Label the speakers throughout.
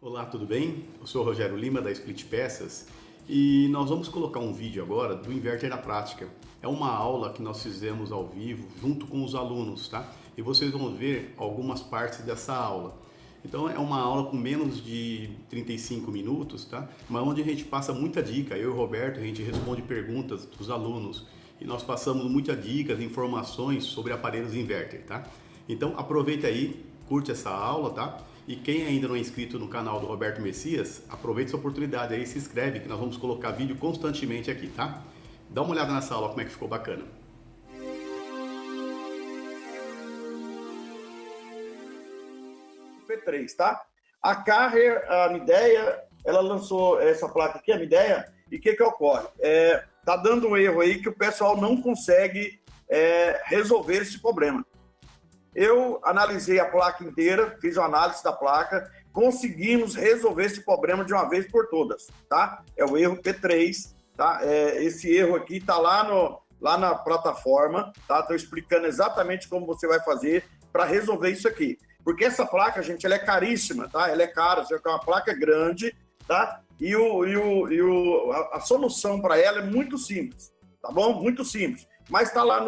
Speaker 1: Olá, tudo bem? Eu sou o Rogério Lima da Split Peças e nós vamos colocar um vídeo agora do inverter na prática. É uma aula que nós fizemos ao vivo junto com os alunos, tá? E vocês vão ver algumas partes dessa aula. Então é uma aula com menos de 35 minutos, tá? Mas onde a gente passa muita dica. Eu e o Roberto, a gente responde perguntas dos alunos e nós passamos muitas dicas, informações sobre aparelhos inverter, tá? Então aproveita aí, curte essa aula, tá? E quem ainda não é inscrito no canal do Roberto Messias, aproveite essa oportunidade aí, se inscreve que nós vamos colocar vídeo constantemente aqui, tá? Dá uma olhada nessa aula, como é que ficou bacana.
Speaker 2: P3, tá? A Carrier, a Midea, ela lançou essa placa aqui, a Midea, e o que ocorre? Tá dando um erro aí que o pessoal não consegue resolver esse problema. Eu analisei a placa inteira, fiz uma análise da placa, conseguimos resolver esse problema de uma vez por todas, tá? É o erro P3, tá? Esse erro aqui está lá na plataforma, tá? Estou explicando exatamente como você vai fazer para resolver isso aqui. Porque essa placa, gente, ela é caríssima, tá? Ela é cara, é uma placa grande, tá? E a solução para ela é muito simples, tá bom? Muito simples. Mas está lá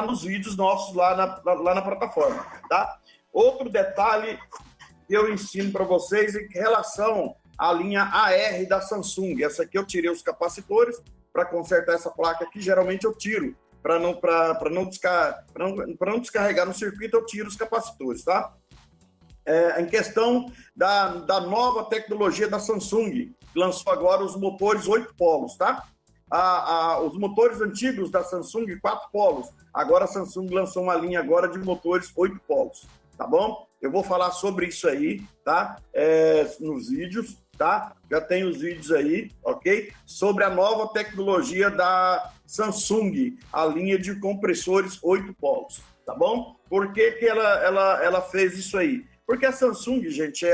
Speaker 2: nos vídeos nossos, lá na plataforma, tá? Outro detalhe que eu ensino para vocês em relação à linha AR da Samsung. Essa aqui eu tirei os capacitores para consertar essa placa aqui. Geralmente eu tiro, para não descarregar no circuito, eu tiro os capacitores, tá? Em questão da nova tecnologia da Samsung, que lançou agora os motores 8 polos, tá? Os motores antigos da Samsung, 4 polos. Agora a Samsung lançou uma linha agora de motores 8 polos, tá bom? Eu vou falar sobre isso aí, tá? Nos vídeos, tá? Já tem os vídeos aí, ok? Sobre a nova tecnologia da Samsung, a linha de compressores 8 polos, tá bom? Por que ela fez isso aí? Porque a Samsung, gente,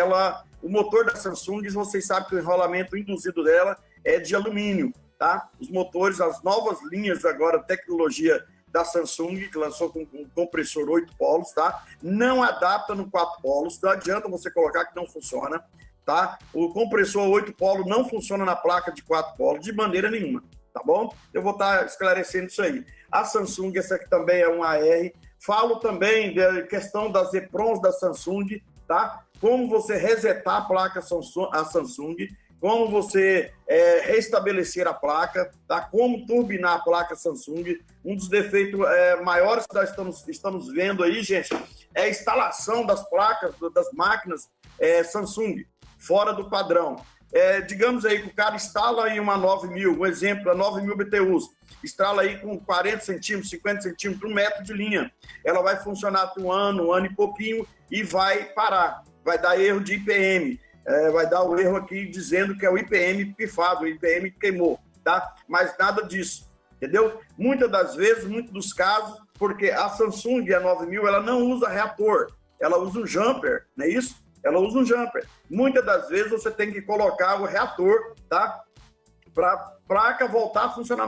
Speaker 2: o motor da Samsung, vocês sabem que o enrolamento induzido dela é de alumínio, tá? Os motores, as novas linhas agora, tecnologia da Samsung, que lançou com um compressor 8 polos, tá? Não adapta no 4 polos, não adianta você colocar que não funciona, tá? O compressor 8 polos não funciona na placa de 4 polos de maneira nenhuma, tá bom? Eu vou estar esclarecendo isso aí. A Samsung, essa aqui também é um AR. Falo também da questão das EPROMs da Samsung, tá? Como você resetar a placa a Samsung, como você restabelecer a placa, tá? Como turbinar a placa Samsung. Um dos defeitos maiores que nós estamos vendo aí, gente, é a instalação das placas, das máquinas Samsung, fora do padrão. Digamos aí que o cara instala aí uma 9000, um exemplo, a 9000 BTUs, instala aí com 40 centímetros, 50 centímetros, 1 metro de linha. Ela vai funcionar por um ano e pouquinho e vai parar. Vai dar erro de IPM. Vai dar o erro aqui dizendo que é o IPM pifado, o IPM queimou, tá? Mas nada disso, entendeu? Muitas das vezes, muitos dos casos, porque a Samsung, a 9000, ela não usa reator, ela usa um jumper, não é isso? Ela usa um jumper. Muitas das vezes você tem que colocar o reator, tá? Para a placa voltar a funcionar,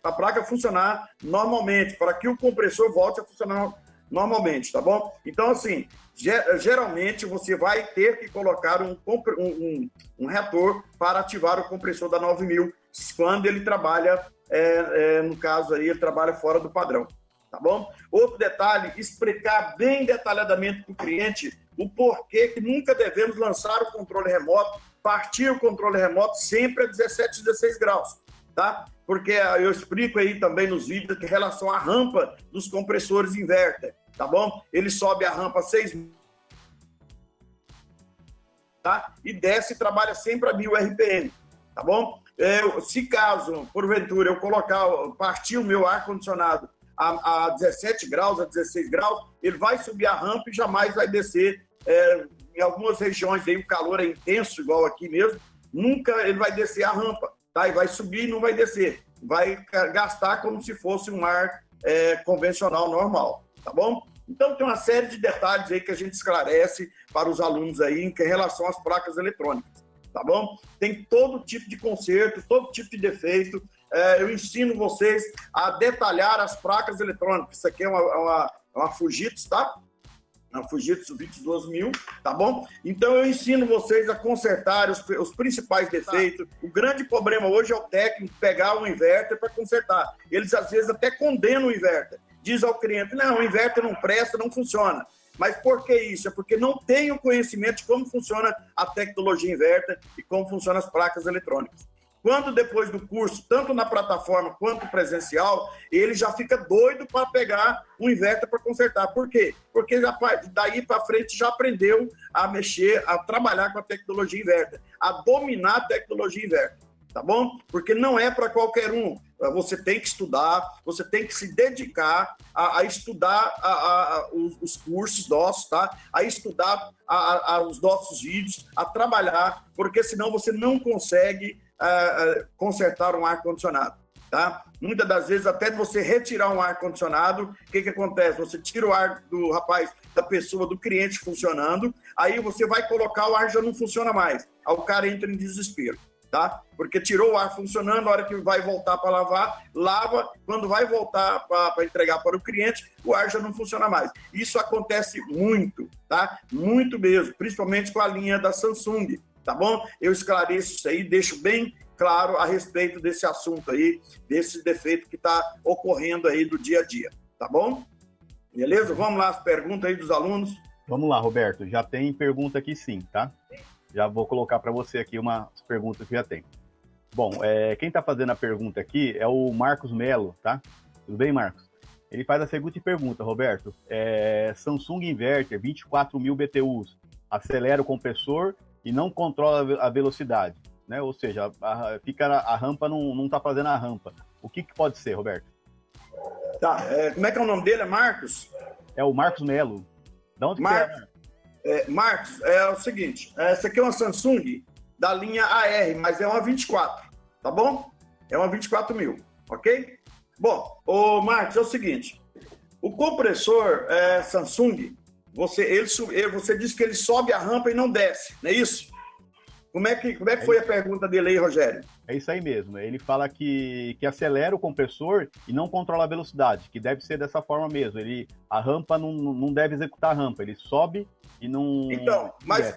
Speaker 2: a placa funcionar normalmente, para que o compressor volte a funcionar normalmente, tá bom? Então, assim, geralmente você vai ter que colocar um reator para ativar o compressor da 9000 quando ele trabalha, no caso aí, ele trabalha fora do padrão, tá bom? Outro detalhe, explicar bem detalhadamente para o cliente o porquê que nunca devemos lançar o controle remoto, partir o controle remoto sempre a 17, 16 graus, tá? Porque eu explico aí também nos vídeos que em relação à rampa dos compressores inverter, tá bom? Ele sobe a rampa 6, tá? E desce e trabalha sempre a 1000 RPM, tá bom? Se caso, porventura, eu partir o meu ar-condicionado a 17 graus, a 16 graus, ele vai subir a rampa e jamais vai descer. Em algumas regiões aí o calor é intenso, igual aqui mesmo, nunca ele vai descer a rampa, tá? E vai subir e não vai descer. Vai gastar como se fosse um ar convencional, normal, tá bom? Então tem uma série de detalhes aí que a gente esclarece para os alunos aí em relação às placas eletrônicas, tá bom? Tem todo tipo de conserto, todo tipo de defeito. Eu ensino vocês a detalhar as placas eletrônicas. Isso aqui é uma Fujitsu, tá? na Fujitsu 22000, tá bom? Então eu ensino vocês a consertar os principais defeitos. O grande problema hoje é o técnico pegar o inverter para consertar. Eles às vezes até condenam o inverter. Diz ao cliente, não, o inverter não presta, não funciona. Mas por que isso? É porque não tem o conhecimento de como funciona a tecnologia inverter e como funcionam as placas eletrônicas. Quando depois do curso, tanto na plataforma quanto presencial, ele já fica doido para pegar um inverter para consertar. Por quê? Porque daí para frente já aprendeu a mexer, a trabalhar com a tecnologia inverter, a dominar a tecnologia inverter, tá bom? Porque não é para qualquer um. Você tem que estudar, você tem que se dedicar a estudar os cursos nossos, tá? A estudar os nossos vídeos, a trabalhar, porque senão você não consegue consertar um ar-condicionado, tá? Muitas das vezes, até de você retirar um ar-condicionado, o que acontece? Você tira o ar do rapaz, da pessoa, do cliente funcionando, aí você vai colocar, o ar já não funciona mais. Aí o cara entra em desespero, tá? Porque tirou o ar funcionando, na hora que vai voltar para lavar, lava, quando vai voltar para entregar para o cliente, o ar já não funciona mais. Isso acontece muito, tá? Muito mesmo, principalmente com a linha da Samsung. Tá bom? Eu esclareço isso aí, deixo bem claro a respeito desse assunto aí, desse defeito que está ocorrendo aí do dia a dia, tá bom? Beleza? Vamos lá, as perguntas aí dos alunos.
Speaker 3: Vamos lá, Roberto, já tem pergunta aqui sim, tá? Já vou colocar para você aqui umas perguntas que já tem. Bom, quem está fazendo a pergunta aqui é o Marcos Melo, tá? Tudo bem, Marcos? Ele faz a seguinte pergunta, Roberto. Samsung Inverter 24.000 BTUs, acelera o compressor e não controla a velocidade, né? Ou seja, a rampa não está fazendo a rampa. O que pode ser, Roberto?
Speaker 2: Tá, como é que é o nome dele? É Marcos?
Speaker 3: É o Marcos Melo. Da onde
Speaker 2: Marcos, Marcos, é o seguinte, essa aqui é uma Samsung da linha AR, mas é uma 24, tá bom? É uma 24.000, ok? Bom, ô Marcos, é o seguinte, o compressor Samsung, você disse que ele sobe a rampa e não desce, não é isso? Como é que foi a pergunta dele aí, Rogério?
Speaker 3: É isso aí mesmo. Ele fala que acelera o compressor e não controla a velocidade, que deve ser dessa forma mesmo. A rampa não deve executar a rampa, ele sobe e não...
Speaker 2: Então, mas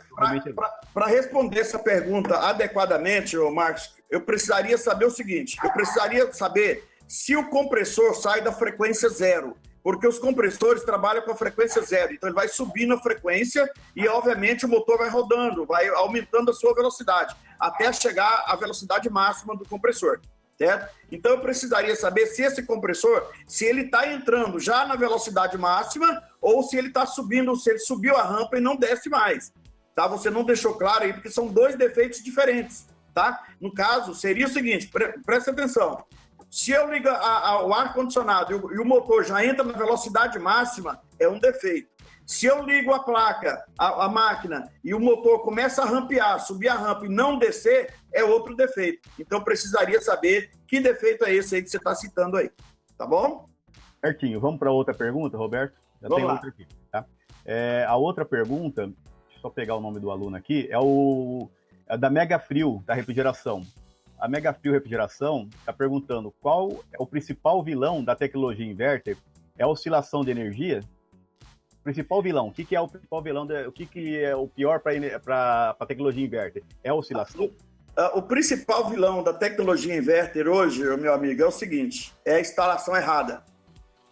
Speaker 2: para responder essa pergunta adequadamente, Marcos, eu precisaria saber o seguinte, eu precisaria saber se o compressor sai da frequência 0. Porque os compressores trabalham com a frequência 0, então ele vai subindo a frequência e, obviamente, o motor vai rodando, vai aumentando a sua velocidade, até chegar à velocidade máxima do compressor, certo? Então eu precisaria saber se esse compressor, se ele está entrando já na velocidade máxima ou se ele está subindo, se ele subiu a rampa e não desce mais, tá? Você não deixou claro aí, porque são dois defeitos diferentes, tá? No caso, seria o seguinte, presta atenção. Se eu ligo o ar-condicionado e o motor já entra na velocidade máxima, é um defeito. Se eu ligo a placa, a máquina, e o motor começa a rampear, subir a rampa e não descer, é outro defeito. Então, precisaria saber que defeito é esse aí que você está citando aí. Tá bom?
Speaker 3: Certinho. Vamos para outra pergunta, Roberto? Já
Speaker 2: Vamos
Speaker 3: tem
Speaker 2: lá.
Speaker 3: outra aqui, tá? A outra pergunta, deixa eu só pegar o nome do aluno aqui, é da Mega Frio, da refrigeração. A Mega Frio Refrigeração está perguntando qual é o principal vilão da tecnologia inverter? É a oscilação de energia? O principal vilão, o que é o principal vilão? O que é o pior para a tecnologia inverter? É a oscilação?
Speaker 2: O principal vilão da tecnologia inverter hoje, meu amigo, é o seguinte, é a instalação errada,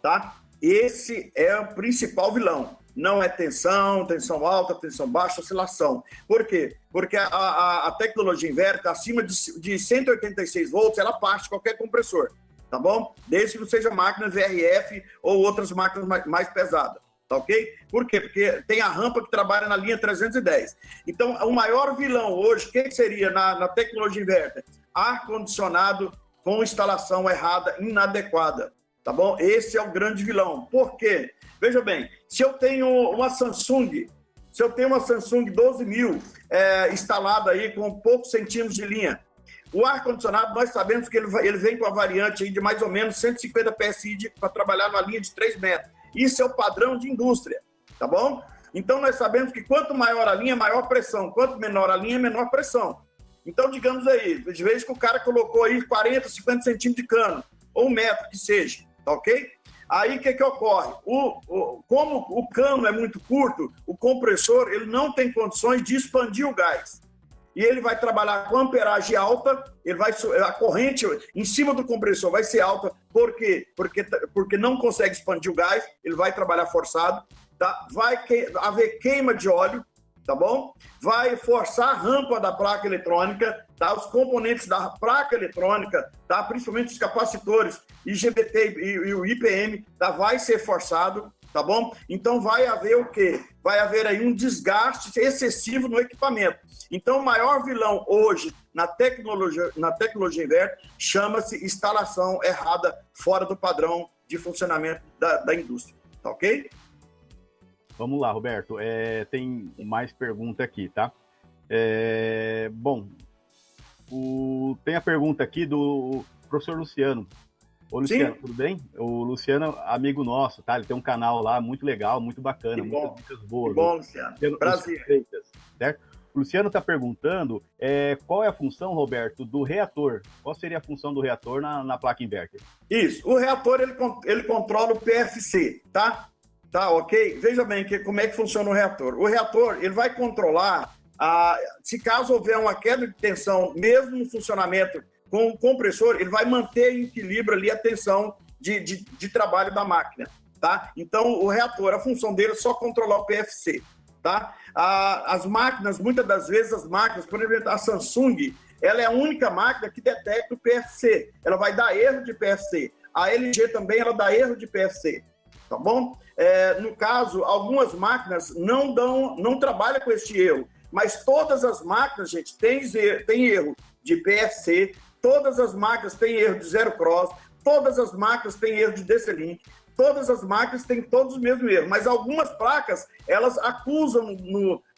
Speaker 2: tá? Esse é o principal vilão. Não é tensão alta, tensão baixa, oscilação. Por quê? Porque a tecnologia inverter, acima de 186 volts, ela parte de qualquer compressor, tá bom? Desde que não seja máquina VRF ou outras máquinas mais pesadas, tá ok? Por quê? Porque tem a rampa que trabalha na linha 310. Então, o maior vilão hoje, o que seria na tecnologia inverter? Ar-condicionado com instalação errada, inadequada. Tá bom? Esse é o grande vilão. Por quê? Veja bem, se eu tenho uma Samsung 12.000 instalada aí com poucos centímetros de linha, o ar-condicionado, nós sabemos que ele vem com a variante aí de mais ou menos 150 PSI para trabalhar numa linha de 3 metros. Isso é o padrão de indústria, tá bom? Então, nós sabemos que quanto maior a linha, maior pressão. Quanto menor a linha, menor pressão. Então, digamos aí, de vez que o cara colocou aí 40, 50 centímetros de cano, ou 1 metro que seja, tá ok? Aí o que ocorre? Como o cano é muito curto, o compressor ele não tem condições de expandir o gás. E ele vai trabalhar com amperagem alta, a corrente em cima do compressor vai ser alta. Por quê? Porque não consegue expandir o gás, ele vai trabalhar forçado, tá? Vai haver queima de óleo, tá bom? Vai forçar a rampa da placa eletrônica, tá? Os componentes da placa eletrônica, tá? Principalmente os capacitores, IGBT e o IPM, tá? Vai ser forçado, tá bom? Então vai haver o quê? Vai haver aí um desgaste excessivo no equipamento. Então o maior vilão hoje na tecnologia inverter chama-se instalação errada fora do padrão de funcionamento da indústria, tá ok?
Speaker 3: Vamos lá, Roberto. Tem mais pergunta aqui, tá? Bom, tem a pergunta aqui do professor Luciano. Ô, Luciano, tudo bem? O Luciano, amigo nosso, tá? Ele tem um canal lá muito legal, muito bacana, muitas dicas boas.
Speaker 2: Que bom, Luciano. Prazer.
Speaker 3: Certo? O Luciano está perguntando qual é a função, Roberto, do reator? Qual seria a função do reator na placa inverter?
Speaker 2: Isso. O reator, ele controla o PFC, tá? Tá, ok? Veja bem como é que funciona o reator. O reator, ele vai controlar, se caso houver uma queda de tensão, mesmo no funcionamento com o compressor, ele vai manter em equilíbrio ali a tensão de trabalho da máquina, tá? Então, o reator, a função dele é só controlar o PFC, tá? As máquinas, muitas das vezes, por exemplo, a Samsung, ela é a única máquina que detecta o PFC. Ela vai dar erro de PFC. A LG também, ela dá erro de PFC, tá bom? No caso, algumas máquinas não trabalham com este erro, mas todas as máquinas, gente, tem erro de PFC, todas as máquinas têm erro de zero cross, todas as máquinas têm erro de DC-Link, todas as máquinas têm todos os mesmos erros, mas algumas placas, elas acusam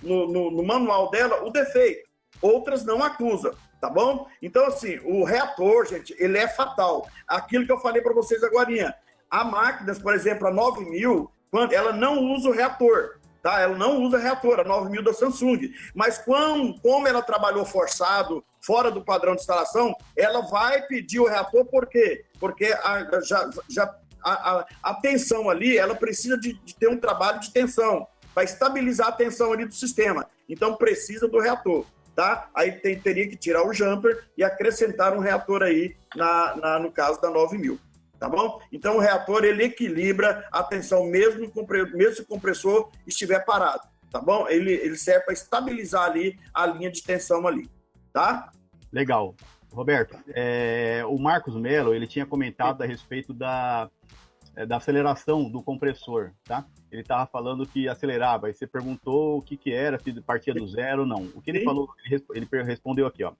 Speaker 2: no manual dela o defeito, outras não acusam, tá bom? Então, assim, o reator, gente, ele é fatal. Aquilo que eu falei para vocês agorinha, há máquinas, por exemplo, a 9000, ela não usa o reator, tá? Ela não usa reator, a 9000 da Samsung. Mas como ela trabalhou forçado, fora do padrão de instalação, ela vai pedir o reator, por quê? Porque a tensão ali, ela precisa de ter um trabalho de tensão, para estabilizar a tensão ali do sistema. Então, precisa do reator, tá? Aí teria que tirar o jumper e acrescentar um reator aí, no caso da 9000. Tá bom? Então, o reator, ele equilibra a tensão mesmo se o compressor estiver parado, tá bom? Ele serve para estabilizar ali a linha de tensão ali, tá?
Speaker 3: Legal. Roberto, o Marcos Mello, ele tinha comentado a respeito da aceleração do compressor, tá? Ele estava falando que acelerava, aí você perguntou o que era, se partia do zero ou não. O que ele falou, ele respondeu aqui, ó.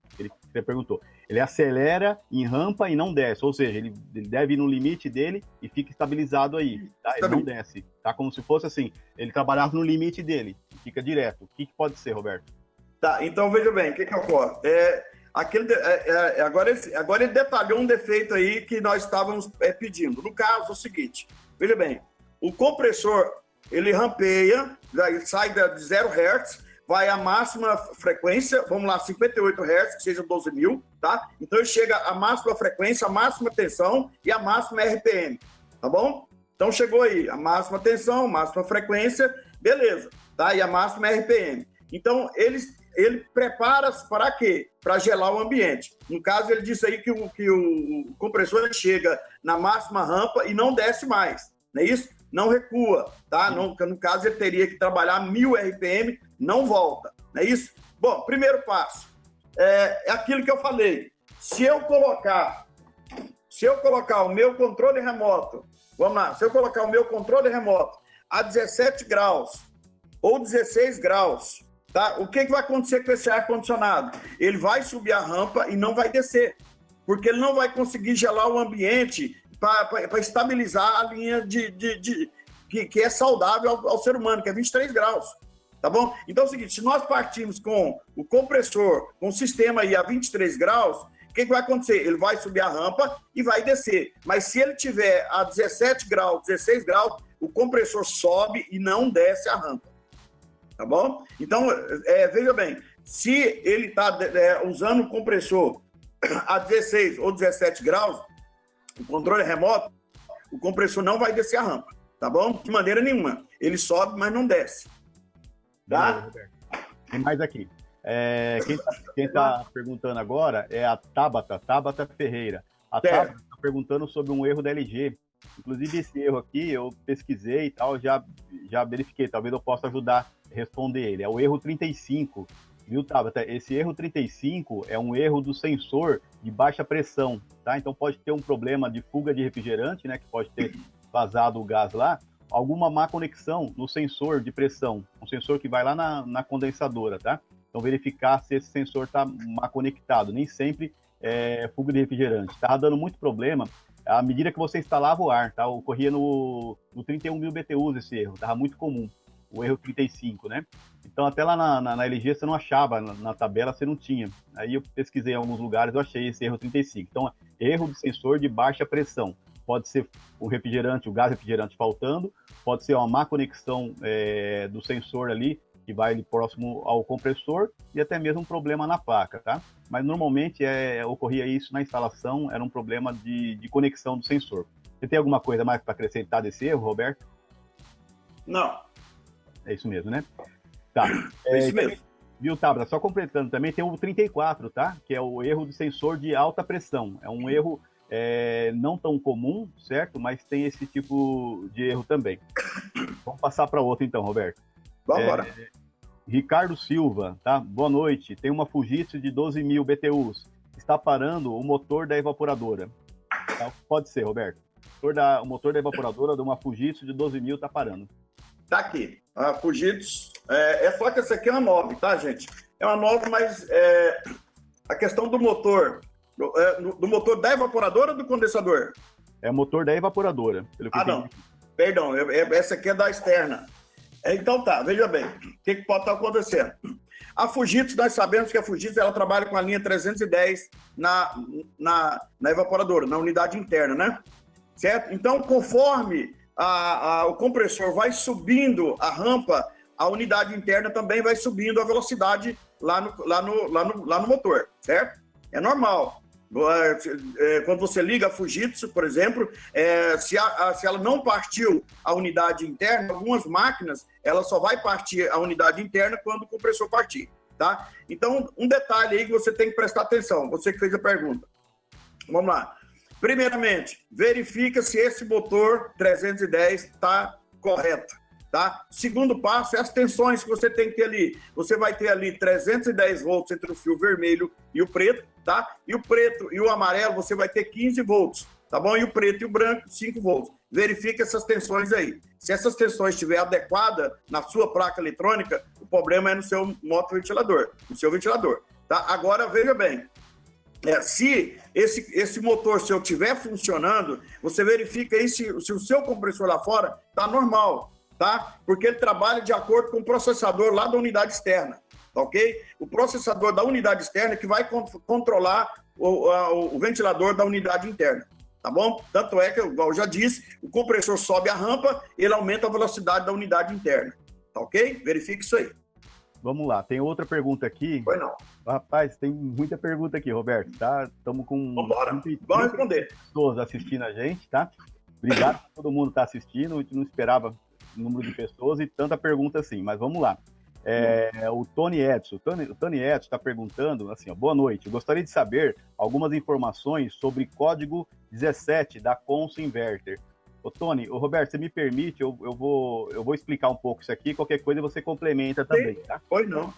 Speaker 3: Você perguntou. Ele acelera em rampa e não desce, ou seja, ele deve ir no limite dele e fica estabilizado aí, tá? Ele não desce, tá? Como se fosse assim, ele trabalhava no limite dele, fica direto. O que pode ser, Roberto?
Speaker 2: Tá, então veja bem, o que ocorre? Agora ele detalhou um defeito aí que nós estávamos pedindo. No caso, é o seguinte, veja bem, o compressor, ele rampeia, sai de 0 Hz, vai à máxima frequência, vamos lá, 58 Hz, que seja 12.000, tá? Então ele chega à máxima frequência, a máxima tensão e a máxima RPM, tá bom? Então chegou aí, a máxima tensão, máxima frequência, beleza, tá? E a máxima RPM. Então ele prepara-se para quê? Para gelar o ambiente. No caso, ele disse aí que o compressor ele chega na máxima rampa e não desce mais, não é isso? Não recua, tá? No caso, ele teria que trabalhar 1000 RPM, não volta, não é isso? Bom, primeiro passo, é aquilo que eu falei. Se eu colocar o meu controle remoto, vamos lá, se eu colocar o meu controle remoto a 17 graus ou 16 graus, tá? O que vai acontecer com esse ar-condicionado? Ele vai subir a rampa e não vai descer, porque ele não vai conseguir gelar o ambiente para estabilizar a linha que é saudável ao ser humano, que é 23 graus, tá bom? Então é o seguinte, se nós partirmos com o compressor, com o sistema aí a 23 graus, o que vai acontecer? Ele vai subir a rampa e vai descer, mas se ele tiver a 17 graus, 16 graus, o compressor sobe e não desce a rampa, tá bom? Então, veja bem, se ele está usando o compressor a 16 ou 17 graus, o controle remoto, o compressor não vai descer a rampa, tá bom? De maneira nenhuma. Ele sobe, mas não desce. Tá?
Speaker 3: Tem mais aqui. Quem está perguntando agora é a Tabata Ferreira. A Tabata está perguntando sobre um erro da LG. Inclusive, esse erro aqui, eu pesquisei e tal, já verifiquei. Talvez eu possa ajudar a responder ele. É o erro 35. Viu, Tabata? Esse erro 35 é um erro do sensor de baixa pressão, tá? Então, pode ter um problema de fuga de refrigerante, né? Que pode ter vazado o gás lá. Alguma má conexão no sensor de pressão, um sensor que vai lá na condensadora, tá? Então, verificar se esse sensor está mal conectado. Nem sempre é fuga de refrigerante. Estava dando muito problema à medida que você instalava o ar, tá? Ocorria no 31.000 BTUs esse erro, estava muito comum, o erro 35, né? Então, até lá na LG você não achava, na tabela você não tinha. Aí eu pesquisei em alguns lugares, eu achei esse erro 35. Então, erro de sensor de baixa pressão. Pode ser o refrigerante, o gás refrigerante faltando, pode ser uma má conexão do sensor ali, que vai ali próximo ao compressor, e até mesmo um problema na placa, tá? Mas normalmente ocorria isso na instalação, era um problema de conexão do sensor. Você tem alguma coisa mais para acrescentar desse erro, Roberto?
Speaker 2: Não.
Speaker 3: É isso mesmo, né? Tá.
Speaker 2: É isso mesmo.
Speaker 3: Viu, Tabata? Só completando também, tem o 34, tá? Que é o erro de sensor de alta pressão. É um erro não tão comum, certo? Mas tem esse tipo de erro também. Vamos passar para outro então, Roberto.
Speaker 2: Vamos embora.
Speaker 3: Ricardo Silva, tá? Boa noite. Tem uma Fujitsu de 12.000 BTUs. Está parando o motor da evaporadora. Tá? Pode ser, Roberto. O motor da evaporadora de uma Fujitsu de 12.000 está parando.
Speaker 2: Tá aqui. A Fujitsu. Só que essa aqui é uma 9, tá, gente? É uma 9, mas a questão do motor. Do motor da evaporadora ou do condensador?
Speaker 3: É o motor da evaporadora. Pelo que
Speaker 2: não. Perdão. Essa aqui é da externa. Então tá, veja bem, o que pode estar acontecendo? A Fujitsu, nós sabemos que a Fujitsu ela trabalha com a linha 310 na evaporadora, na unidade interna, né? Certo? Então, conforme o compressor vai subindo a rampa, a unidade interna também vai subindo a velocidade lá no motor, certo? É normal. Quando você liga a Fujitsu, por exemplo, se ela não partiu a unidade interna, algumas máquinas, ela só vai partir a unidade interna quando o compressor partir, tá? Então, um detalhe aí que você tem que prestar atenção, você que fez a pergunta. Vamos lá. Primeiramente, verifica se esse motor 310 está correto, tá? Segundo passo é as tensões que você tem que ter ali. Você vai ter ali 310 volts entre o fio vermelho e o preto, tá? E o preto e o amarelo você vai ter 15 volts, tá bom? E o preto e o branco, 5 volts. Verifique essas tensões aí. Se essas tensões estiver adequada na sua placa eletrônica, o problema é no seu motoventilador, no seu ventilador, tá? Agora, veja bem, se esse motor seu estiver funcionando, você verifica aí se o seu compressor lá fora está normal, tá? Porque ele trabalha de acordo com o processador lá da unidade externa, tá ok? O processador da unidade externa que vai controlar o ventilador da unidade interna, tá bom? Tanto é que, igual eu já disse, o compressor sobe a rampa, ele aumenta a velocidade da unidade interna, tá ok? Verifique isso aí.
Speaker 3: Vamos lá, tem outra pergunta aqui.
Speaker 2: Foi não.
Speaker 3: Rapaz, tem muita pergunta aqui, Roberto, tá? Estamos com...
Speaker 2: Vamos responder.
Speaker 3: Pessoas assistindo a gente, tá? Obrigado por todo mundo estar assistindo, a gente não esperava o número de pessoas e tanta pergunta assim, mas vamos lá. O Tony Edson. O Tony Edson está perguntando assim, ó, boa noite, eu gostaria de saber algumas informações sobre código 17 da Consul Inverter. Ô, Tony, Roberto, você me permite, eu vou explicar um pouco isso aqui, qualquer coisa você complementa também, tá?
Speaker 2: Pois não.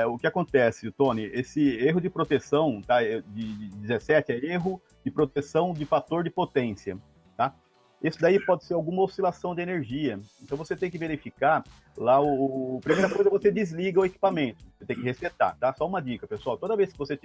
Speaker 3: O que acontece, Tony, esse erro de proteção, tá, de 17 é erro de proteção de fator de potência, tá? Isso daí pode ser alguma oscilação de energia. Então você tem que verificar lá primeira coisa, você desliga o equipamento. Você tem que resetar, tá? Só uma dica, pessoal. Toda vez que você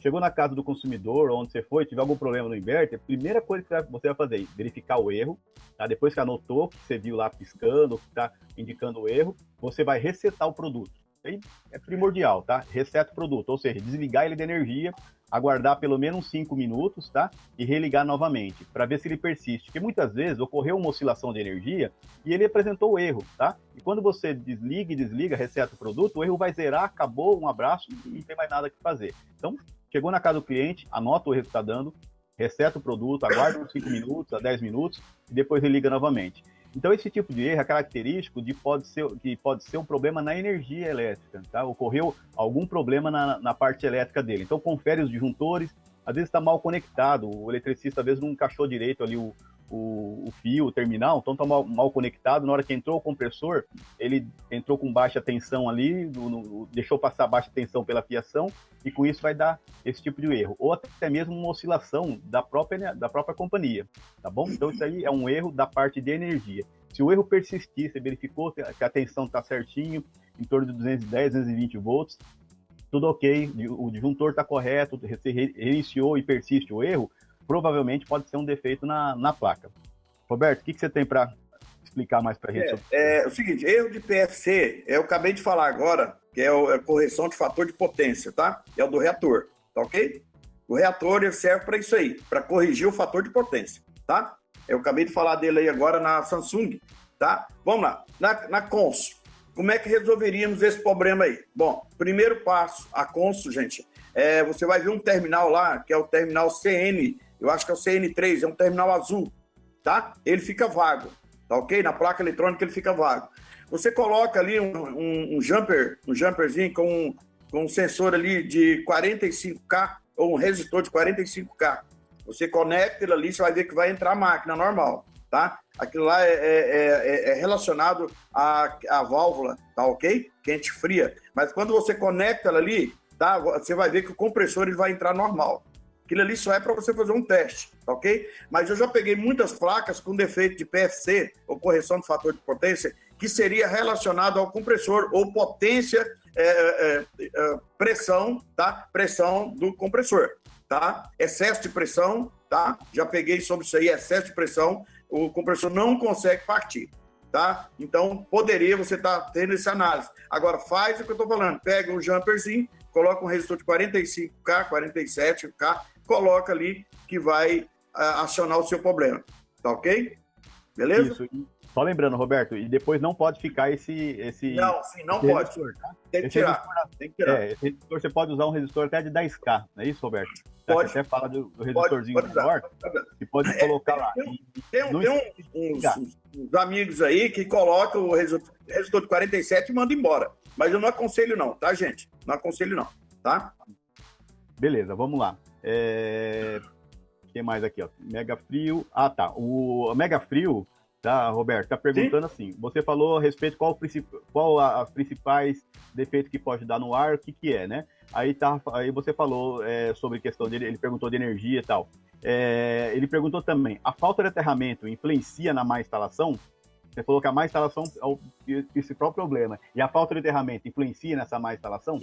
Speaker 3: chegou na casa do consumidor, onde você foi, tiver algum problema no inverter, a primeira coisa que você vai fazer é verificar o erro, tá? Depois que anotou, que você viu lá piscando, que está indicando o erro, você vai resetar o produto. Aí é primordial, tá? Reseta o produto, ou seja, desligar ele de energia, aguardar pelo menos 5 minutos, tá? E religar novamente, para ver se ele persiste. Porque muitas vezes ocorreu uma oscilação de energia e ele apresentou o erro, tá? E quando você desliga, reseta o produto, o erro vai zerar, acabou, um abraço e não tem mais nada que fazer. Então, chegou na casa do cliente, anota o erro que está dando, reseta o produto, aguarda uns 5 minutos a 10 minutos e depois ele liga novamente. Então, esse tipo de erro é característico de que pode ser um problema na energia elétrica, tá? Ocorreu algum problema na parte elétrica dele. Então, confere os disjuntores, às vezes está mal conectado, o eletricista às vezes não encaixou direito ali o fio, o terminal, então está mal conectado. Na hora que entrou o compressor, ele entrou com baixa tensão ali, deixou passar baixa tensão pela fiação, e com isso vai dar esse tipo de erro. Ou até mesmo uma oscilação da própria companhia, tá bom? Então isso aí é um erro da parte de energia. Se o erro persistir, você verificou que a tensão está certinho, em torno de 210, 220 volts, tudo ok, o disjuntor está correto, você reiniciou e persiste o erro, provavelmente pode ser um defeito na placa. Roberto, o que você tem para explicar mais para a gente?
Speaker 2: É o seguinte, erro de PFC, eu acabei de falar agora, que é a correção de fator de potência, tá? É o do reator, tá ok? O reator ele serve para isso aí, para corrigir o fator de potência, tá? Eu acabei de falar dele aí agora na Samsung, tá? Vamos lá, na Consul. Como é que resolveríamos esse problema aí? Bom, primeiro passo, a Consul, gente, você vai ver um terminal lá, que é o terminal CN, eu acho que é o CN3, é um terminal azul, tá? Ele fica vago, tá ok? Na placa eletrônica ele fica vago. Você coloca ali um jumperzinho com um sensor ali de 45K, ou um resistor de 45K. Você conecta ele ali, você vai ver que vai entrar a máquina normal, tá? Aquilo lá é relacionado à válvula, tá ok? Quente e fria. Mas quando você conecta ela ali, tá? Você vai ver que o compressor ele vai entrar normal. Aquilo ali só é para você fazer um teste, tá ok? Mas eu já peguei muitas placas com defeito de PFC, ou correção de fator de potência, que seria relacionado ao compressor, ou potência, pressão, tá? Pressão do compressor, tá? Excesso de pressão, tá? Já peguei sobre isso aí, excesso de pressão, o compressor não consegue partir, tá? Então, poderia você estar tendo essa análise. Agora, faz o que eu estou falando, pega um jumperzinho, coloca um resistor de 45K, 47K, coloca ali que vai acionar o seu problema, tá ok? Beleza?
Speaker 3: Isso. Só lembrando, Roberto, e depois não pode ficar esse
Speaker 2: não, sim, não pode.
Speaker 3: Resistor, tá?
Speaker 2: Tem que tirar. Tem que tirar.
Speaker 3: Esse resistor, você pode usar um resistor até de 10K, não é isso, Roberto?
Speaker 2: Pode.
Speaker 3: Você até fala do resistorzinho menor, e pode colocar lá.
Speaker 2: Tem uns amigos aí que colocam o resistor de 47 e mandam embora. Mas eu não aconselho não, tá, gente? Não aconselho não, tá?
Speaker 3: Beleza, vamos lá. O que mais aqui, ó? Mega Frio. Ah, tá. O Mega Frio, tá, Roberto, tá perguntando assim, você falou a respeito qual as principais defeitos que pode dar no ar, o que é, né? Aí você falou sobre questão dele, ele perguntou de energia e tal. Ele perguntou também, a falta de aterramento influencia na má instalação? Você falou que a má instalação é o principal problema. E a falta de aterramento influencia nessa má instalação?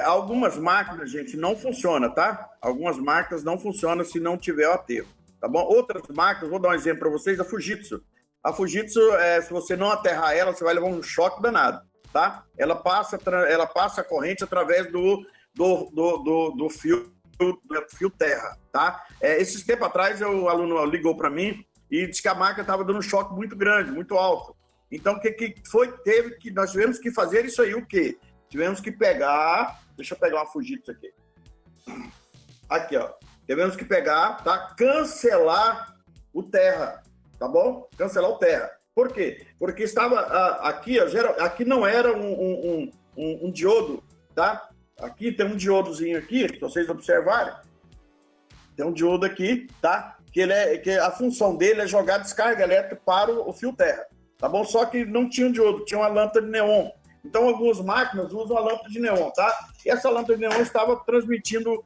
Speaker 2: Algumas máquinas, gente, não funcionam, tá? Algumas máquinas não funcionam se não tiver o aterro, tá bom? Outras máquinas, vou dar um exemplo para vocês, a Fujitsu. A Fujitsu, se você não aterrar ela, você vai levar um choque danado, tá? Ela passa a corrente através do fio terra, tá? Esses tempos atrás, o aluno ligou para mim e disse que a máquina estava dando um choque muito grande, muito alto. Então, o que foi? Nós tivemos que fazer isso aí, o quê? Tivemos que pegar... Deixa eu pegar uma Fujitsu aqui. Aqui, ó. Tivemos que pegar, tá? Cancelar o terra, tá bom? Cancelar o terra. Por quê? Porque estava aqui, ó, aqui não era um diodo, tá? Aqui tem um diodozinho aqui, se vocês observarem. Tem um diodo aqui, tá? Que a função dele é jogar descarga elétrica para o fio terra, tá bom? Só que não tinha um diodo, tinha uma lâmpada de neon. Então, algumas máquinas usam a lâmpada de neon, tá? E essa lâmpada de neon estava transmitindo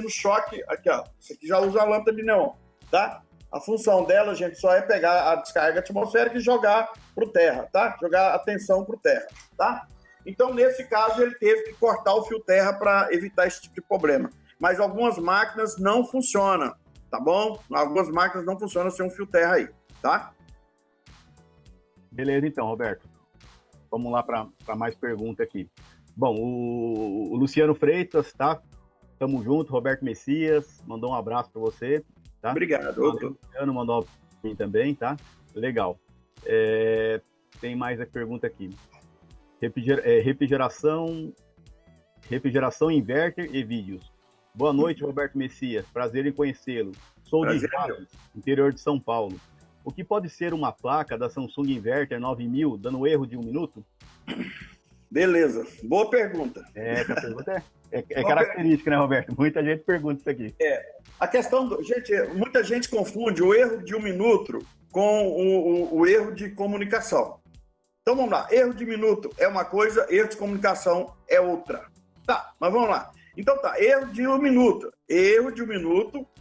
Speaker 2: choque. Aqui, ó. Isso aqui já usa a lâmpada de neon, tá? A função dela, gente, só é pegar a descarga atmosférica e jogar para o terra, tá? Jogar a tensão para o terra, tá? Então, nesse caso, ele teve que cortar o fio terra para evitar esse tipo de problema. Mas algumas máquinas não funcionam, tá bom? Algumas máquinas não funcionam sem um fio terra aí, tá?
Speaker 3: Beleza, então, Roberto. Vamos lá para mais pergunta aqui. Bom, o Luciano Freitas, tá? Tamo junto. Roberto Messias, mandou um abraço para você, tá?
Speaker 2: Obrigado.
Speaker 3: O Luciano mandou para mim também, tá? Legal. Tem mais a pergunta aqui. Refrigeração inverter e vídeos. Boa noite, Roberto Messias. Prazer em conhecê-lo. Sou de
Speaker 2: Prazer,
Speaker 3: Jales, interior de São Paulo. O que pode ser uma placa da Samsung Inverter 9000 dando erro de 1 minuto?
Speaker 2: Beleza, boa pergunta.
Speaker 3: Essa pergunta é característica, né, Roberto? Muita gente pergunta isso aqui.
Speaker 2: A questão, gente, muita gente confunde o erro de 1 minuto com o erro de comunicação. Então vamos lá, erro de minuto é uma coisa, erro de comunicação é outra. Tá, mas vamos lá. Então tá, erro de 1 minuto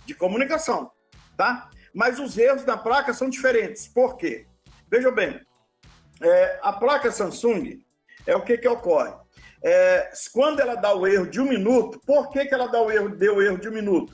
Speaker 2: de comunicação, tá? Mas os erros da placa são diferentes. Por quê? Veja bem, a placa Samsung, o que ocorre? Quando ela dá o erro de 1 minuto, por que ela deu o erro de 1 minuto?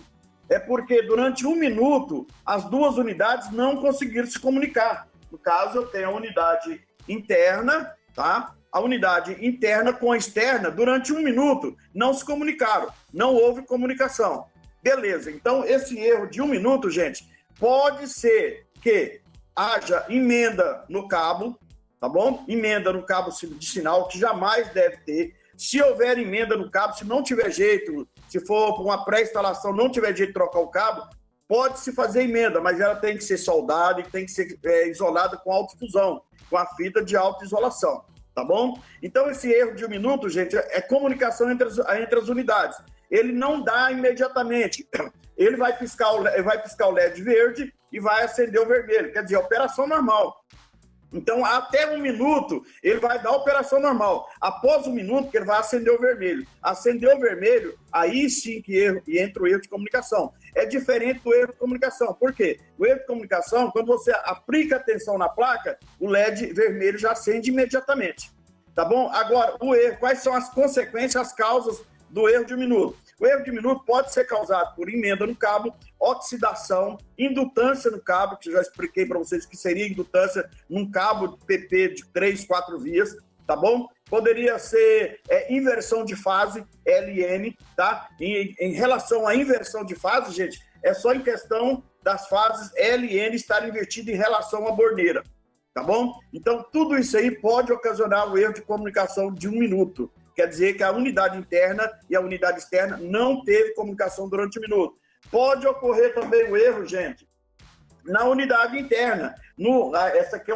Speaker 2: É porque durante 1 minuto, as duas unidades não conseguiram se comunicar. No caso, eu tenho a unidade interna, tá? A unidade interna com a externa, durante 1 minuto, não se comunicaram. Não houve comunicação. Beleza, então esse erro de 1 minuto, gente, pode ser que haja emenda no cabo, tá bom? Emenda no cabo de sinal, que jamais deve ter. Se houver emenda no cabo, se não tiver jeito, se for uma pré-instalação, não tiver jeito de trocar o cabo, pode-se fazer emenda, mas ela tem que ser soldada e tem que ser isolada com autofusão, com a fita de autoisolação, tá bom? Então, esse erro de 1 minuto, gente, é comunicação entre as unidades. Ele não dá imediatamente. Ele vai piscar o LED verde e vai acender o vermelho. Quer dizer, operação normal. Então, até 1 minuto, ele vai dar a operação normal. Após 1 minuto, que ele vai acender o vermelho. Acender o vermelho, aí sim que entra o erro de comunicação. É diferente do erro de comunicação. Por quê? O erro de comunicação, quando você aplica a tensão na placa, o LED vermelho já acende imediatamente. Tá bom? Agora, o erro, quais são as consequências, as causas do erro de 1 minuto? O erro de 1 minuto pode ser causado por emenda no cabo, oxidação, indutância no cabo, que já expliquei para vocês que seria indutância num cabo PP de 3, 4 vias, tá bom? Poderia ser inversão de fase, LN, tá? Em relação à inversão de fase, gente, é só em questão das fases LN estarem invertidas em relação à borneira, tá bom? Então, tudo isso aí pode ocasionar o erro de comunicação de 1 minuto. Quer dizer que a unidade interna e a unidade externa não teve comunicação durante 1 minuto. Pode ocorrer também o erro, gente, na unidade interna. Essa aqui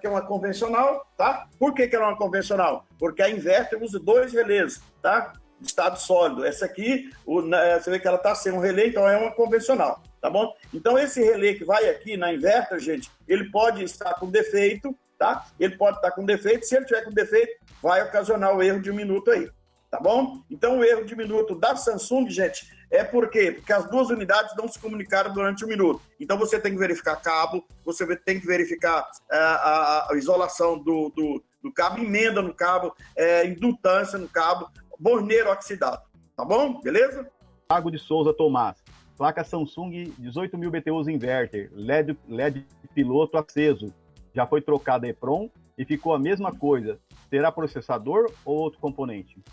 Speaker 2: é uma convencional, tá? Por que ela é uma convencional? Porque a inverter usa 2 relés, tá? De estado sólido. Essa aqui, você vê que ela está sem um relé, então é uma convencional, tá bom? Então, esse relé que vai aqui na inverter, gente, ele pode estar com defeito, tá? Ele pode estar com defeito. Se ele tiver com defeito, vai ocasionar o erro de 1 minuto aí, tá bom? Então, o erro de 1 minuto da Samsung, gente, é por quê? Porque as duas unidades não se comunicaram durante 1 minuto. Então, você tem que verificar cabo, você tem que verificar a isolação do cabo, emenda no cabo, indutância no cabo, borneiro oxidado, tá bom? Beleza?
Speaker 3: Thiago de Souza Tomás. Placa Samsung 18.000 BTUs inverter, LED piloto aceso. Já foi trocado a EPROM e ficou a mesma coisa. Será processador ou outro componente?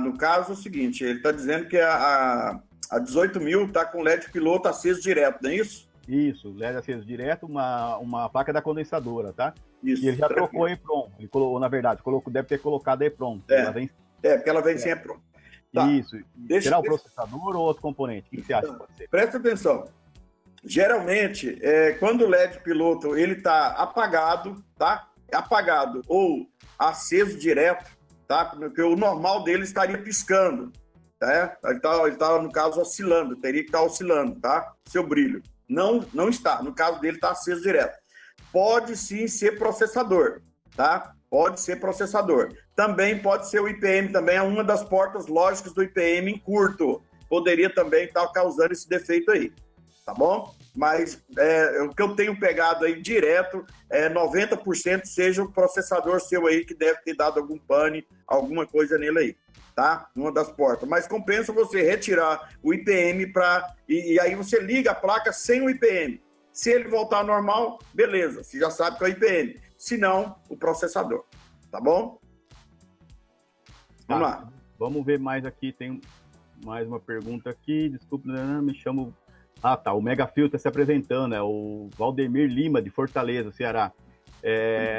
Speaker 2: No caso, é o seguinte, ele está dizendo que a 18.000 está com LED piloto aceso direto, não é isso?
Speaker 3: Isso, LED aceso direto, uma placa da condensadora, tá?
Speaker 2: Isso.
Speaker 3: E ele já trocou a EPROM. Ele colocou, na verdade, deve ter colocado a EPROM.
Speaker 2: Porque ela vem sem EPROM.
Speaker 3: Tá. Isso. Será o processador ou outro componente? O que você acha que pode ser?
Speaker 2: Presta atenção. Geralmente, quando o LED piloto ele está apagado, tá? Apagado ou aceso direto, tá? Porque o normal dele estaria piscando, tá? Ele tá, no caso, oscilando, teria que estar oscilando, tá? Seu brilho. Não está. No caso dele, está aceso direto. Pode sim ser processador, tá? Pode ser processador. Também pode ser o IPM, também é uma das portas lógicas do IPM em curto. Poderia também estar causando esse defeito aí, tá bom? Mas o que eu tenho pegado aí direto 90% seja o processador seu aí que deve ter dado algum pane, alguma coisa nele aí, tá? Uma das portas. Mas compensa você retirar o IPM e aí você liga a placa sem o IPM. Se ele voltar ao normal, beleza, você já sabe que é o IPM. Se não, o processador, tá bom? Vamos lá.
Speaker 3: Vamos ver mais aqui, tem mais uma pergunta aqui, desculpa, me chamo... Ah, tá, o Megafilter se apresentando, é o Valdemir Lima, de Fortaleza, Ceará.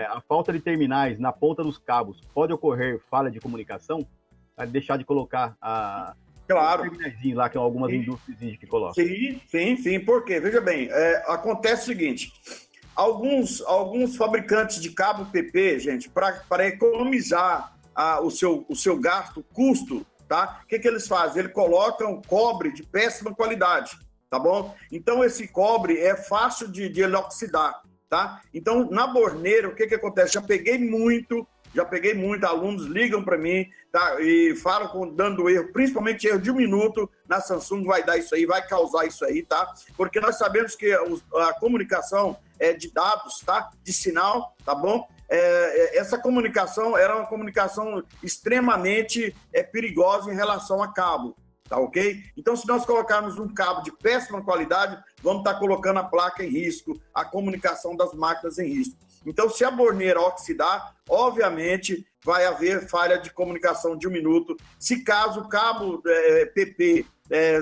Speaker 3: A falta de terminais na ponta dos cabos, pode ocorrer falha de comunicação? a deixar de colocar a...
Speaker 2: Claro.
Speaker 3: Lá, que algumas indústrias que colocam.
Speaker 2: Sim, porque, veja bem, acontece o seguinte, alguns fabricantes de cabo PP, gente, para economizar o seu gasto, custo, tá? O que eles fazem? Eles colocam cobre de péssima qualidade, tá bom? Então, esse cobre é fácil de ele oxidar, tá? Então, na borneira, o que acontece? Já peguei muito, alunos ligam para mim, tá? E falam dando erro, principalmente erro de 1 minuto, na Samsung vai dar isso aí, vai causar isso aí, tá? Porque nós sabemos que a comunicação é de dados, tá? De sinal, tá bom? Essa comunicação era uma comunicação extremamente perigosa em relação a cabo, tá ok? Então, se nós colocarmos um cabo de péssima qualidade, vamos estar colocando a placa em risco, a comunicação das máquinas em risco. Então, se a borneira oxidar, obviamente vai haver falha de comunicação de 1 minuto. Se caso o cabo PP,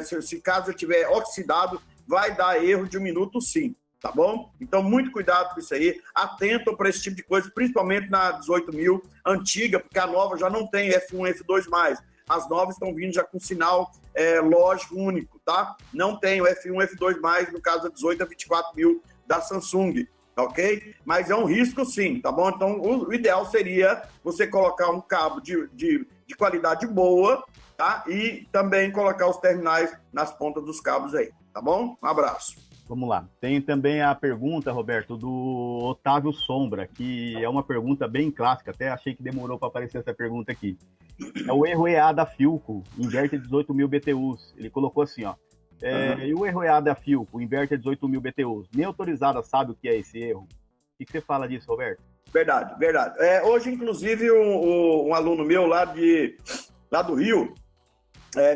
Speaker 2: se caso estiver oxidado, vai dar erro de 1 minuto sim, tá bom? Então, muito cuidado com isso aí. Atentam para esse tipo de coisa, principalmente na 18.000 antiga, porque a nova já não tem F1, F2 mais. As novas estão vindo já com sinal lógico único, tá? Não tem o F1, F2 mais, no caso da 18 a 24.000 da Samsung. Ok? Mas é um risco sim, tá bom? Então, o ideal seria você colocar um cabo de qualidade boa, tá? E também colocar os terminais nas pontas dos cabos aí, tá bom? Um abraço.
Speaker 3: Vamos lá. Tem também a pergunta, Roberto, do Otávio Sombra, que é uma pergunta bem clássica, até achei que demorou para aparecer essa pergunta aqui. É o erro EA da Philco, inverte 18.000 BTUs. Ele colocou assim, ó. E o erro EA da Philco, inverte 18.000 BTUs. Nem autorizada sabe o que é esse erro. O que você fala disso, Roberto?
Speaker 2: Verdade. Hoje, inclusive, um aluno meu lá do Rio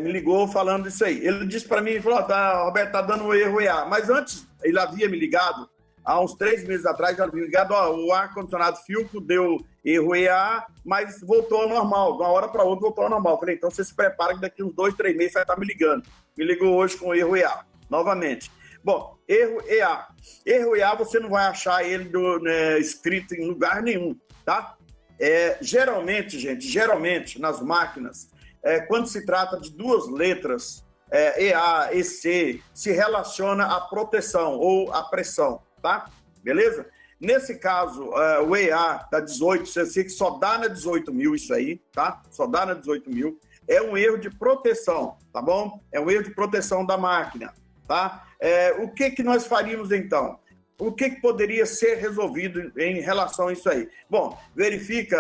Speaker 2: me ligou falando isso aí. Ele disse para mim, falou, Roberto, tá dando erro EA. Mas antes, ele havia me ligado, há uns 3 meses atrás, ele havia me ligado, o ar-condicionado Philco deu erro EA, mas voltou ao normal. De uma hora para outra voltou ao normal. Eu falei, então você se prepara que daqui uns 2, 3 meses você vai estar me ligando. Me ligou hoje com erro EA, novamente. Bom, erro EA. Erro EA você não vai achar ele escrito em lugar nenhum, tá? Geralmente, nas máquinas, quando se trata de 2 letras, EA, EC, se relaciona à proteção ou à pressão, tá? Beleza? Nesse caso, o EA da 18, você sei que só dá na 18.000 isso aí, tá? Só dá na 18.000. É um erro de proteção, tá bom? É um erro de proteção da máquina, tá? O que nós faríamos então? O que poderia ser resolvido em relação a isso aí? Bom, verifica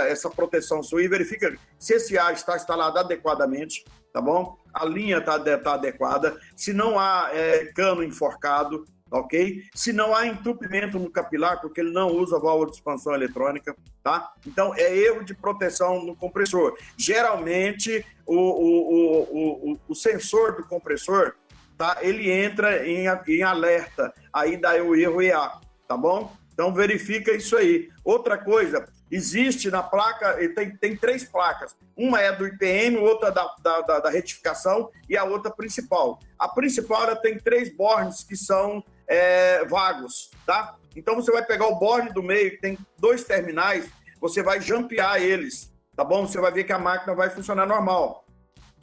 Speaker 2: essa proteção sua e verifica se esse ar está instalado adequadamente, tá bom? A linha está adequada, se não há cano enforcado, ok? Se não há entupimento no capilar, porque ele não usa válvula de expansão eletrônica, tá? Então, é erro de proteção no compressor. Geralmente, o sensor do compressor, tá? Ele entra em alerta, aí dá o erro EA, tá bom? Então, verifica isso aí. Outra coisa, existe na placa, tem 3 placas. Uma é do IPM, outra da retificação e a outra principal. A principal, ela tem 3 bornes que são vagos, tá? Então, você vai pegar o borne do meio, que tem 2 terminais, você vai jampear eles, tá bom? Você vai ver que a máquina vai funcionar normal.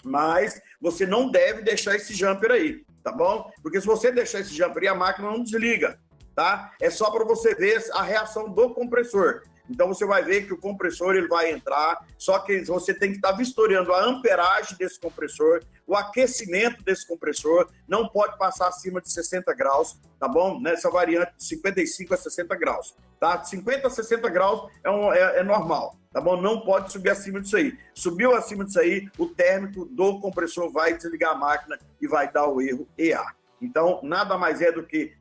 Speaker 2: Mas você não deve deixar esse jumper aí, tá bom? Porque se você deixar esse jumper aí, a máquina não desliga, tá? É só para você ver a reação do compressor. Então, você vai ver que o compressor ele vai entrar, só que você tem que estar vistoriando a amperagem desse compressor, o aquecimento desse compressor, não pode passar acima de 60 graus, tá bom? Nessa variante de 55 a 60 graus, tá? De 50 a 60 graus é normal, tá bom? Não pode subir acima disso aí. Subiu acima disso aí, o térmico do compressor vai desligar a máquina e vai dar o erro EA. Então, nada mais é do que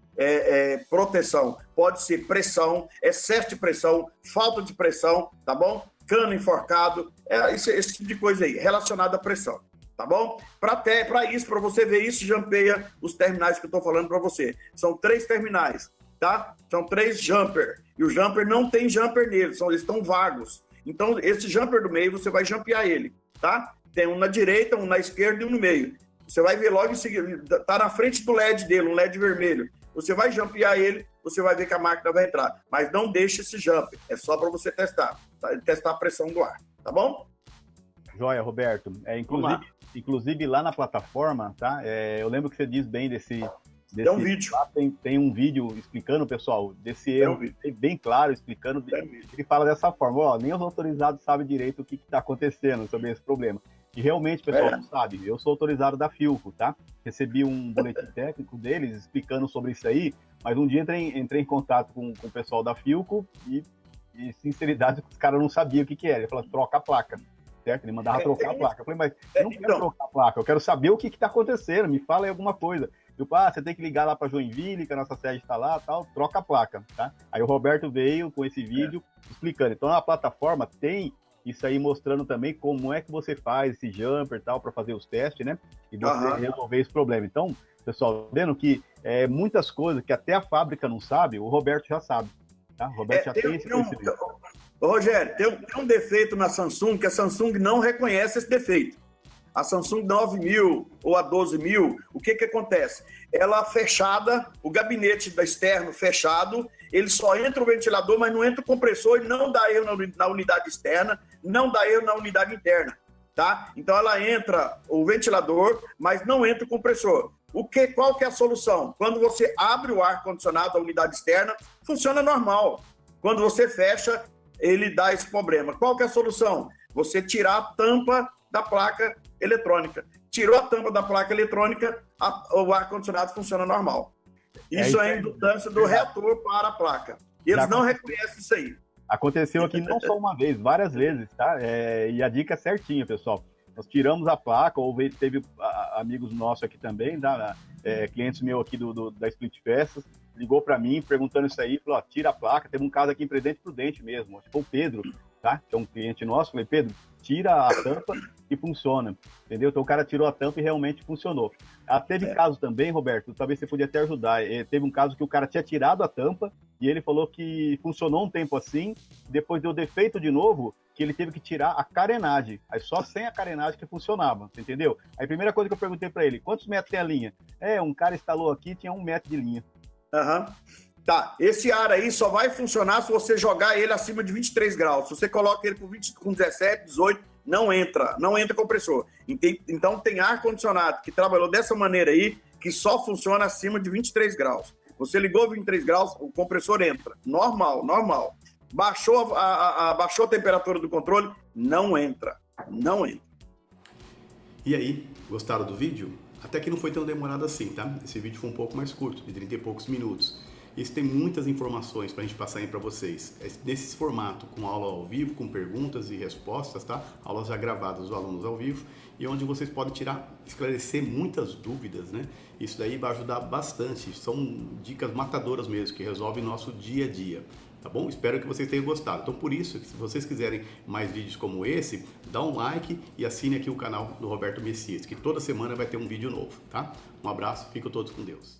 Speaker 2: proteção. Pode ser pressão, excesso de pressão, falta de pressão, tá bom? Cano enforcado, esse tipo de coisa aí, relacionado à pressão, tá bom? Para isso, para você ver isso, jampeia os terminais que eu estou falando para você. São 3 terminais, tá? São 3 jumper. E o jumper não tem jumper nele, eles estão vagos. Então, esse jumper do meio, você vai jampear ele, tá? Tem um na direita, um na esquerda e um no meio. Você vai ver logo em seguida, tá na frente do LED dele, um LED vermelho. Você vai jampear ele, você vai ver que a máquina vai entrar. Mas não deixe esse jumper, é só para você testar a pressão do ar, tá bom?
Speaker 3: Joia, Roberto. Inclusive lá na plataforma, tá? Eu lembro que você diz bem desse
Speaker 2: tem um vídeo.
Speaker 3: Lá tem um vídeo explicando, pessoal, desse erro, bem claro, explicando. Ele fala dessa forma, ó, nem os autorizados sabem direito o que está acontecendo sobre esse problema. E realmente, pessoal, não sabe. Eu sou autorizado da Filco, tá? Recebi um boletim técnico deles explicando sobre isso aí, mas um dia entrei em contato com o pessoal da Filco e sinceridade, os caras não sabiam o que era. Ele falou, troca a placa. Certo? Ele mandava trocar a placa. Eu falei, mas eu não quero trocar a placa, eu quero saber o que está acontecendo, me fala aí alguma coisa. Eu falei, você tem que ligar lá para Joinville, que a nossa sede está lá, tal, troca a placa, tá? Aí o Roberto veio com esse vídeo explicando. Então, na plataforma tem isso aí mostrando também como é que você faz esse jumper e tal, para fazer os testes, né? E você resolver esse problema. Então, pessoal, vendo que muitas coisas que até a fábrica não sabe, o Roberto já sabe, tá? O Roberto já tem esse conhecimento.
Speaker 2: Rogério, tem um defeito na Samsung que a Samsung não reconhece esse defeito. A Samsung 9000 ou a 12000, o que acontece? Ela fechada, o gabinete da externo fechado, ele só entra o ventilador, mas não entra o compressor e não dá erro na unidade externa, não dá erro na unidade interna, tá? Então ela entra o ventilador, mas não entra o compressor. Qual que é a solução? Quando você abre o ar-condicionado da unidade externa, funciona normal. Quando você fecha, ele dá esse problema. Qual que é a solução? Você tirar a tampa da placa eletrônica. Tirou a tampa da placa eletrônica, o ar-condicionado funciona normal. Isso é a indutância do reator para a placa. Eles não reconhecem isso aí.
Speaker 3: Aconteceu aqui não só uma vez, várias vezes, tá? E a dica é certinha, pessoal. Nós tiramos a placa, ou teve amigos nossos aqui também, clientes meus aqui da Split Peças, ligou para mim perguntando isso aí, falou, ó, tira a placa. Teve um caso aqui em Presidente Prudente mesmo, acho que foi o Pedro, tá? Que é um cliente nosso. Falei, Pedro, tira a tampa e funciona, entendeu? Então o cara tirou a tampa e realmente funcionou. Teve caso também, Roberto, talvez você podia até ajudar. Teve um caso que o cara tinha tirado a tampa e ele falou que funcionou um tempo assim, depois deu defeito de novo, que ele teve que tirar a carenagem. Aí só sem a carenagem que funcionava, entendeu? Aí a primeira coisa que eu perguntei para ele, quantos metros tem a linha? Um cara instalou aqui, tinha 1 metro de linha.
Speaker 2: Tá, esse ar aí só vai funcionar se você jogar ele acima de 23 graus. Se você coloca ele com 17, 18, não entra compressor. Então tem ar-condicionado que trabalhou dessa maneira aí, que só funciona acima de 23 graus. Você ligou 23 graus, o compressor entra. Normal. Baixou baixou a temperatura do controle, não entra.
Speaker 1: E aí, gostaram do vídeo? Até que não foi tão demorado assim, tá? Esse vídeo foi um pouco mais curto, de 30 e poucos minutos. Isso tem muitas informações para a gente passar aí para vocês. Nesse formato, com aula ao vivo, com perguntas e respostas, tá? Aulas já gravadas dos alunos ao vivo e onde vocês podem esclarecer muitas dúvidas, né? Isso daí vai ajudar bastante. São dicas matadoras mesmo, que resolvem nosso dia a dia. Tá bom? Espero que vocês tenham gostado. Então, por isso, se vocês quiserem mais vídeos como esse, dá um like e assine aqui o canal do Roberto Messias, que toda semana vai ter um vídeo novo, tá? Um abraço, fiquem todos com Deus.